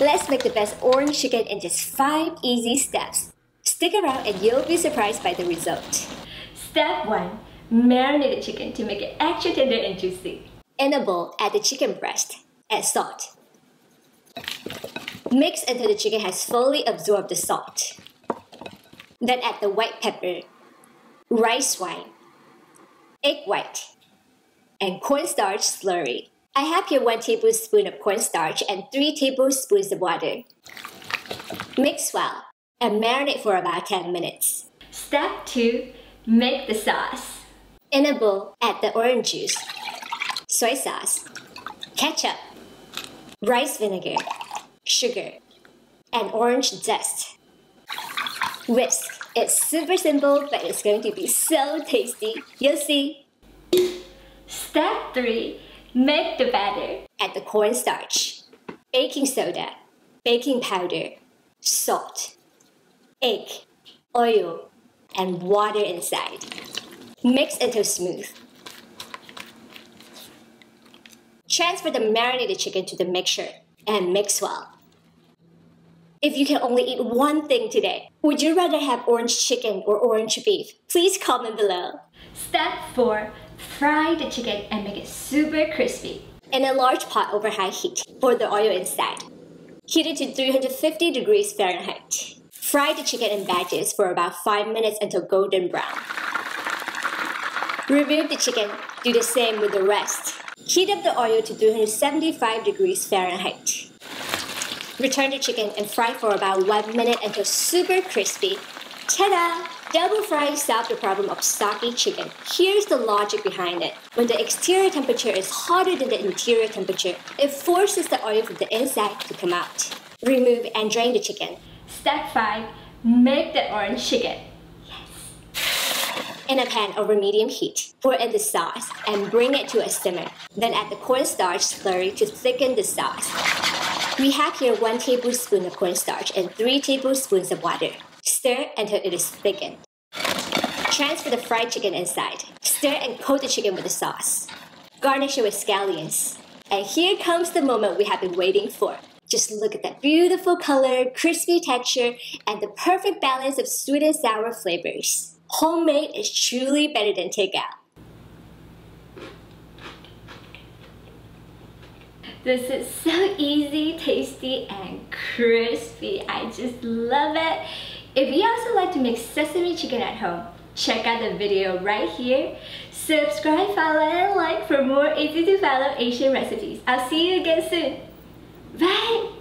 Let's make the best orange chicken in just 5 easy steps. Stick around and you'll be surprised by the result. Step 1. Marinate chicken to make it extra tender and juicy. In a bowl, add the chicken breast. Add salt. Mix until the chicken has fully absorbed the salt. Then add the white pepper, rice wine, egg white, and cornstarch slurry. I have here 1 tablespoon of cornstarch and 3 tablespoons of water. Mix well and marinate for about 10 minutes. Step 2. Make the sauce. In a bowl, add the orange juice, soy sauce, ketchup, rice vinegar, sugar, and orange zest. Whisk. It's super simple, but it's going to be so tasty. You'll see. Step 3. Make the batter. Add the cornstarch, baking soda, baking powder, salt, egg, oil, and water inside. Mix until smooth. Transfer the marinated chicken to the mixture and mix well. If you can only eat one thing today, would you rather have orange chicken or orange beef? Please comment below. Step 4. Fry the chicken and make it super crispy. In a large pot over high heat, pour the oil inside. Heat it to 350 degrees Fahrenheit. Fry the chicken in batches for about 5 minutes until golden brown. Remove the chicken, do the same with the rest. Heat up the oil to 375 degrees Fahrenheit. Return the chicken and fry for about 1 minute until super crispy. Ta-da! Double frying solved the problem of soggy chicken. Here's the logic behind it. When the exterior temperature is hotter than the interior temperature, it forces the oil from the inside to come out. Remove and drain the chicken. Step 5. Make the orange chicken. In a pan over medium heat, pour in the sauce and bring it to a simmer. Then add the cornstarch slurry to thicken the sauce. We have here 1 tablespoon of cornstarch and 3 tablespoons of water. Stir until it is thickened. Transfer the fried chicken inside. Stir and coat the chicken with the sauce. Garnish it with scallions. And here comes the moment we have been waiting for. Just look at that beautiful color, crispy texture, and the perfect balance of sweet and sour flavors. Homemade is truly better than takeout. This is so easy, tasty, and crispy. I just love it. If you also like to make sesame chicken at home, check out the video right here. Subscribe, follow, and like for more easy to follow Asian recipes. I'll see you again soon. Bye!